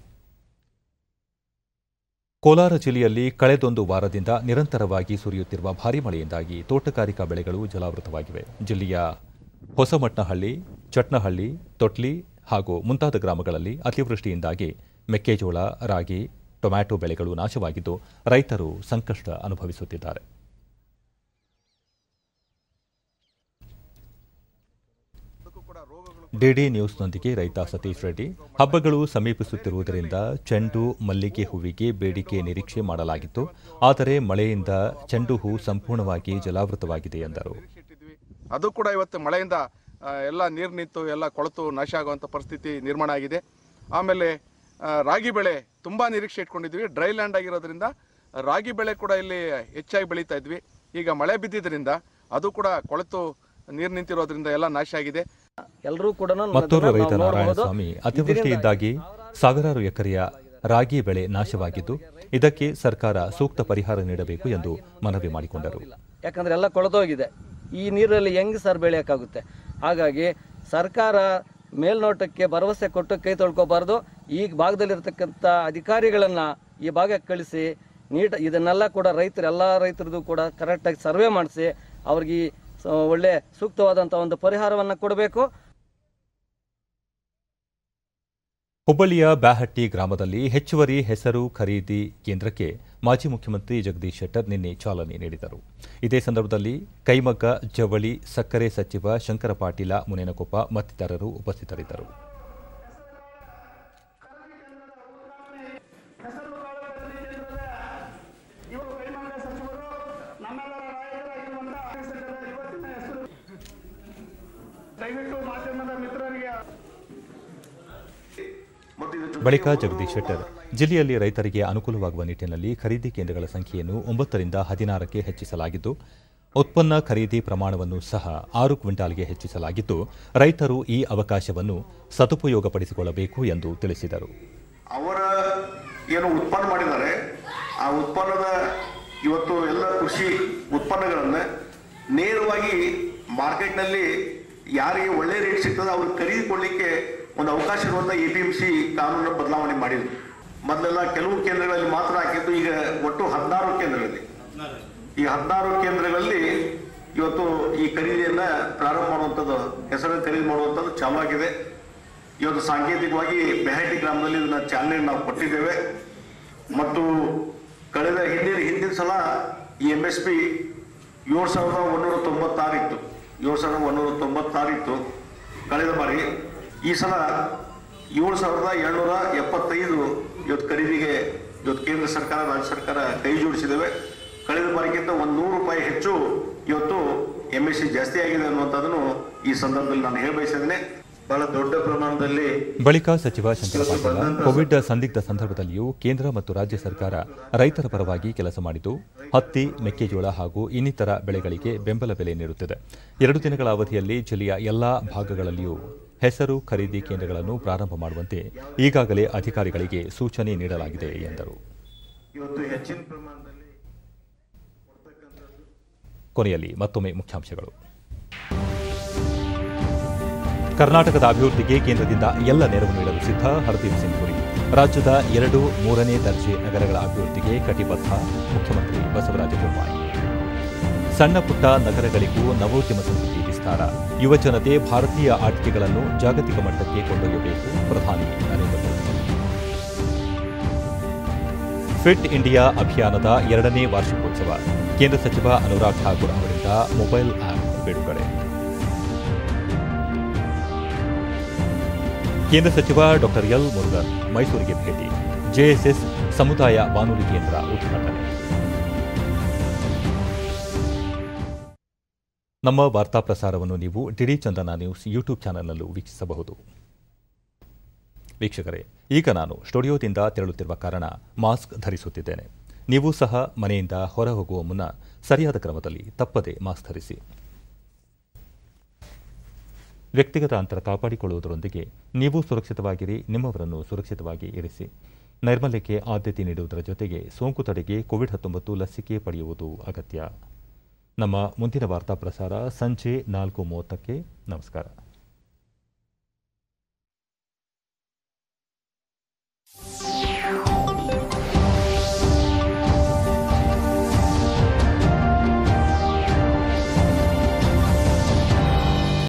ಕೋಲಾರ ಜಿಲ್ಲೆಯಲ್ಲಿ ಕಳೆದೊಂದು ವಾರದಿಂದ ನಿರಂತರವಾಗಿ ಸುರಿಯುತ್ತಿರುವ ಭಾರೀ ಮಳೆಯಿಂದಾಗಿ ತೋಟಗಾರಿಕಾ ಬೆಳೆಗಳು ಜಲಾವೃತವಾಗಿವೆ. ಜಿಲ್ಲೆಯ ಹೊಸಮಟ್ನಹಳ್ಳಿ, ಚಟ್ನಹಳ್ಳಿ, ತೊಟ್ಲಿ ಹಾಗೂ ಮುಂತಾದ ಗ್ರಾಮಗಳಲ್ಲಿ ಅತಿವೃಷ್ಟಿಯಿಂದಾಗಿ ಮೆಕ್ಕೆಜೋಳ, ರಾಗಿ, ಟೊಮ್ಯಾಟೊ ಬೆಳೆಗಳು ನಾಶವಾಗಿದ್ದು ರೈತರು ಸಂಕಷ್ಟ ಅನುಭವಿಸುತ್ತಿದ್ದಾರೆ. ಡಿಡಿ ನ್ಯೂಸ್ನೊಂದಿಗೆ ರೈತ ಸತೀಶ್ ರೆಡ್ಡಿ, ಹಬ್ಬಗಳು ಸಮೀಪಿಸುತ್ತಿರುವುದರಿಂದ ಚೆಂಡು, ಮಲ್ಲಿಗೆ ಹೂವಿಗೆ ಬೇಡಿಕೆ ನಿರೀಕ್ಷೆ ಮಾಡಲಾಗಿತ್ತು. ಆದರೆ ಮಳೆಯಿಂದ ಚೆಂಡು ಹೂ ಸಂಪೂರ್ಣವಾಗಿ ಜಲಾವೃತವಾಗಿದೆ ಎಂದರು. ಅದು ಕೂಡ ಇವತ್ತು ಮಳೆಯಿಂದ ಎಲ್ಲ ನೀರು ನಿಂತು ಎಲ್ಲ ಕೊಳೆತು ನಾಶ ಆಗುವಂಥ ಪರಿಸ್ಥಿತಿ ನಿರ್ಮಾಣ ಆಗಿದೆ. ಆಮೇಲೆ ರಾಗಿ ಬೆಳೆ ತುಂಬ ನಿರೀಕ್ಷೆ ಇಟ್ಕೊಂಡಿದ್ವಿ. ಡ್ರೈ ಲ್ಯಾಂಡ್ ಆಗಿರೋದ್ರಿಂದ ರಾಗಿ ಬೆಳೆ ಕೂಡ ಇಲ್ಲಿ ಹೆಚ್ಚಾಗಿ ಬೆಳೀತಾ ಇದ್ವಿ. ಈಗ ಮಳೆ ಬಿದ್ದಿದ್ದರಿಂದ ಅದು ಕೂಡ ಕೊಳೆತು ನೀರು ನಿಂತಿರೋದ್ರಿಂದ ಎಲ್ಲ ನಾಶ ಆಗಿದೆ. ಎಲ್ಲರೂ ಕೂಡ ಮತ್ತೋರ್ವ ರೈತ ನಾರಾಯಣಸ್ವಾಮಿ, ಅತಿವೃಷ್ಟಿಯಿಂದಾಗಿ ಸಾವಿರಾರು ಎಕರೆಯ ರಾಗಿ ಬೆಳೆ ನಾಶವಾಗಿದ್ದು ಇದಕ್ಕೆ ಸರ್ಕಾರ ಸೂಕ್ತ ಪರಿಹಾರ ನೀಡಬೇಕು ಎಂದು ಮನವಿ ಮಾಡಿಕೊಂಡರು. ಯಾಕಂದ್ರೆ ಎಲ್ಲ ಕೊಳೆದೋಗಿದೆ. ಈ ನೀರಲ್ಲಿ ಹೆಂಗ್ ಸರ್ ಬೆಳೆಯೋಕ್ಕಾಗುತ್ತೆ? ಹಾಗಾಗಿ ಸರ್ಕಾರ ಮೇಲ್ನೋಟಕ್ಕೆ ಭರವಸೆ ಕೊಟ್ಟು ಕೈ ತೊಳ್ಕೋಬಾರ್ದು. ಈ ಭಾಗದಲ್ಲಿರ್ತಕ್ಕಂಥ ಅಧಿಕಾರಿಗಳನ್ನ ಈ ಭಾಗಕ್ಕೆ ಕಳಿಸಿ ಇದನ್ನೆಲ್ಲ ಕೂಡ ಎಲ್ಲ ರೈತರದ್ದು ಕೂಡ ಕರೆಕ್ಟಾಗಿ ಸರ್ವೆ ಮಾಡಿಸಿ ಅವ್ರಿಗೆ ಒಳ್ಳೆ ಸೂಕ್ತವಾದಂಥ ಒಂದು ಪರಿಹಾರವನ್ನು ಕೊಡಬೇಕು. ಹುಬ್ಬಳ್ಳಿಯ ಬ್ಯಾಹಟ್ಟಿ ಗ್ರಾಮದಲ್ಲಿ ಹೆಚ್ಚುವರಿ ಹೆಸರು ಖರೀದಿ ಕೇಂದ್ರಕ್ಕೆ ಮಾಜಿ ಮುಖ್ಯಮಂತ್ರಿ ಜಗದೀಶ್ ಶೆಟ್ಟರ್ ನಿನ್ನೆ ಚಾಲನೆ ನೀಡಿದರು. ಇದೇ ಸಂದರ್ಭದಲ್ಲಿ ಕೈಮಗ್ಗ, ಜವಳಿ, ಸಕ್ಕರೆ ಸಚಿವ ಶಂಕರ ಪಾಟೀಲ ಮುನೇನಕೊಪ್ಪ ಮತ್ತಿತರರು ಉಪಸ್ಥಿತರಿದ್ದರು. ಬಳಿಕ ಜಗದೀಶ್ ಶೆಟ್ಟರ್ ಜಿಲ್ಲೆಯಲ್ಲಿ ರೈತರಿಗೆ ಅನುಕೂಲವಾಗುವ ನಿಟ್ಟಿನಲ್ಲಿ ಖರೀದಿ ಕೇಂದ್ರಗಳ ಸಂಖ್ಯೆಯನ್ನು 9ರಿಂದ 16ಕ್ಕೆ ಹೆಚ್ಚಿಸಲಾಗಿದ್ದು, ಉತ್ಪನ್ನ ಖರೀದಿ ಪ್ರಮಾಣವನ್ನು ಸಹ 6 ಕ್ವಿಂಟಾಲ್ಗೆ ಹೆಚ್ಚಿಸಲಾಗಿದ್ದು, ರೈತರು ಈ ಅವಕಾಶವನ್ನು ಸದುಪಯೋಗಪಡಿಸಿಕೊಳ್ಳಬೇಕು ಎಂದು ತಿಳಿಸಿದರು. ಅವರ ಏನು ಉತ್ಪನ್ನ ಮಾಡಿದ್ದಾರೆ ಆ ಉತ್ಪನ್ನದ ಇವತ್ತು ಎಲ್ಲ ಕೃಷಿ ಉತ್ಪನ್ನಗಳನ್ನು ನೇರವಾಗಿ ಮಾರ್ಕೆಟ್ನಲ್ಲಿ ಯಾರಿಗೆ ಒಳ್ಳೆ ರೇಟ್ ಸಿಗ್ತದೆ ಅವ್ರಿಗೆ ಖರೀದಿಕೊಳ್ಳಿಕ್ಕೆ ಒಂದು ಅವಕಾಶ ಇರುವಂಥ APMC ಕಾನೂನನ್ನು ಬದಲಾವಣೆ ಮಾಡಿದ್ರು. ಮೊದಲೆಲ್ಲ ಕೆಲವು ಕೇಂದ್ರಗಳಲ್ಲಿ ಮಾತ್ರ ಹಾಕಿದ್ದು, ಈಗ ಒಟ್ಟು 16 ಕೇಂದ್ರಗಳಲ್ಲಿ ಈ 16 ಕೇಂದ್ರಗಳಲ್ಲಿ ಇವತ್ತು ಈ ಖರೀದಿಯನ್ನ ಪ್ರಾರಂಭ ಮಾಡುವಂಥದ್ದು, ಹೆಸರನ್ನು ಖರೀದಿ ಮಾಡುವಂಥದ್ದು ಚಾಲು ಆಗಿದೆ. ಇವತ್ತು ಸಾಂಕೇತಿಕವಾಗಿ ಬೆಹಟ್ಟಿ ಗ್ರಾಮದಲ್ಲಿ ಇದನ್ನ ಚಾಲನೆ ನಾವು ಕೊಟ್ಟಿದ್ದೇವೆ. ಮತ್ತು ಕಳೆದ ಹಿಂದಿನ ಸಲ ಈ MSP 7,196 ಇತ್ತು, 7,196 ಇತ್ತು ಕಳೆದ ಬಾರಿ. ಈ ಸಲ 7,775 ಇವತ್ತು ಖರೀದಿಗೆ ಇವತ್ತು ಕೇಂದ್ರ ಸರ್ಕಾರ, ರಾಜ್ಯ ಸರ್ಕಾರ ಕೈ ಜೋಡಿಸಿದ್ದೇವೆ. ಕಳೆದ ಬಾರಿಗಿಂತ 100 ರೂಪಾಯಿ ಹೆಚ್ಚು ಇವತ್ತು MSC ಜಾಸ್ತಿ ಆಗಿದೆ ಅನ್ನುವಂಥದ್ದನ್ನು ಈ ಸಂದರ್ಭದಲ್ಲಿ ನಾನು ಹೇಳಬಯಸಿದ್ದೇನೆ. ಬಹಳ ದೊಡ್ಡ ಪ್ರಮಾಣದಲ್ಲಿ. ಬಳಿಕ ಸಚಿವ ಶಂಕರ ಪಾಟೀಲ ಕೋವಿಡ್ ಸಂದಿಗ್ಧ ಸಂದರ್ಭದಲ್ಲಿಯೂ ಕೇಂದ್ರ ಮತ್ತು ರಾಜ್ಯ ಸರ್ಕಾರ ರೈತರ ಪರವಾಗಿ ಕೆಲಸ ಮಾಡಿದ್ದು, ಹತ್ತಿ, ಮೆಕ್ಕೆಜೋಳ ಹಾಗೂ ಇನ್ನಿತರ ಬೆಳೆಗಳಿಗೆ ಬೆಂಬಲ ಬೆಲೆ ನೀಡುತ್ತಿದೆ. 2 ದಿನಗಳ ಅವಧಿಯಲ್ಲಿ ಜಿಲ್ಲೆಯ ಎಲ್ಲಾ ಭಾಗಗಳಲ್ಲಿಯೂ ಹೆಸರು ಖರೀದಿ ಕೇಂದ್ರಗಳನ್ನು ಪ್ರಾರಂಭ ಮಾಡುವಂತೆ ಈಗಾಗಲೇ ಅಧಿಕಾರಿಗಳಿಗೆ ಸೂಚನೆ ನೀಡಲಾಗಿದೆ ಎಂದರು. ಕೊನೆಯಲ್ಲಿ ಮತ್ತೊಮ್ಮೆ ಮುಖ್ಯಾಂಶಗಳು. ಕರ್ನಾಟಕದ ಅಭಿವೃದ್ಧಿಗೆ ಕೇಂದ್ರದಿಂದ ಎಲ್ಲ ನೆರವು ನೀಡಲು ಸಿದ್ಧ, ಹರ್ದೀಪ್ ಸಿಂಗ್ ಪುರಿ. ರಾಜ್ಯದ 2, 3ನೇ ದರ್ಜೆ ನಗರಗಳ ಅಭಿವೃದ್ಧಿಗೆ ಕಟಿಬದ್ಧ, ಮುಖ್ಯಮಂತ್ರಿ ಬಸವರಾಜ ಬೊಮ್ಮಾಯಿ. ಸಣ್ಣ ಪುಟ್ಟ ನಗರಗಳಿಗೂ ನವೋದ್ಯಮ ಸಂಸ್ಕೃತಿ ವಿಸ್ತಾರ, ಯುವಜನತೆ ಭಾರತೀಯ ಆಟಿಕೆಗಳನ್ನು ಜಾಗತಿಕ ಮಟ್ಟಕ್ಕೆ ಕೊಂಡೊಯ್ಯಬೇಕು, ಪ್ರಧಾನಿ ನರೇಂದ್ರ ಮೋದಿ. ಫಿಟ್ ಇಂಡಿಯಾ ಅಭಿಯಾನದ 2ನೇ ವಾರ್ಷಿಕೋತ್ಸವ, ಕೇಂದ್ರ ಸಚಿವ ಅನುರಾಗ್ ಠಾಕೂರ್ ಅವರಿಂದ ಮೊಬೈಲ್ ಆಪ್ ಬಿಡುಗಡೆ. ಕೇಂದ್ರ ಸಚಿವ ಡಾ ಎಲ್ ಮುರುಗನ್ ಮೈಸೂರಿಗೆ ಭೇಟಿ, JSS ಸಮುದಾಯ ಬಾನುಲಿ ಕೇಂದ್ರ ಉದ್ಘಾಟನೆ. ನಮ್ಮ ವಾರ್ತಾ ಪ್ರಸಾರವನ್ನು ನೀವು ಡಿಡಿ ಚಂದನ ನ್ಯೂಸ್ ಯೂಟ್ಯೂಬ್ ಚಾನೆಲ್ನಲ್ಲೂ ವೀಕ್ಷಿಸಬಹುದು. ವೀಕ್ಷಕರೇ, ಈಗ ನಾನು ಸ್ಟುಡಿಯೋದಿಂದ ತೆರಳುತ್ತಿರುವ ಕಾರಣ ಮಾಸ್ಕ್ ಧರಿಸುತ್ತಿದ್ದೇನೆ. ನೀವು ಸಹ ಮನೆಯಿಂದ ಹೊರ ಹೋಗುವ ಮುನ್ನ ಸರಿಯಾದ ಕ್ರಮದಲ್ಲಿ ತಪ್ಪದೆ ಮಾಸ್ಕ್ ಧರಿಸಿ. ವ್ಯಕ್ತಿಗತ ಅಂತರ ಕಾಪಾಡಿಕೊಳ್ಳುವುದರೊಂದಿಗೆ ನೀವು ಸುರಕ್ಷಿತವಾಗಿರಿ, ನಿಮ್ಮವರನ್ನು ಸುರಕ್ಷಿತವಾಗಿ ಇರಿಸಿ. ನೈರ್ಮಲ್ಯಕ್ಕೆ ಆದ್ಯತೆ ನೀಡುವುದರ ಜೊತೆಗೆ ಸೋಂಕು ತಡೆಗೆ ಕೋವಿಡ್-19 ಲಸಿಕೆ ಪಡೆಯುವುದು ಅಗತ್ಯ. ನಮ್ಮ ಮುಂದಿನ ವಾರ್ತಾ ಪ್ರಸಾರ ಸಂಜೆ 4:30ಕ್ಕೆ. ನಮಸ್ಕಾರ.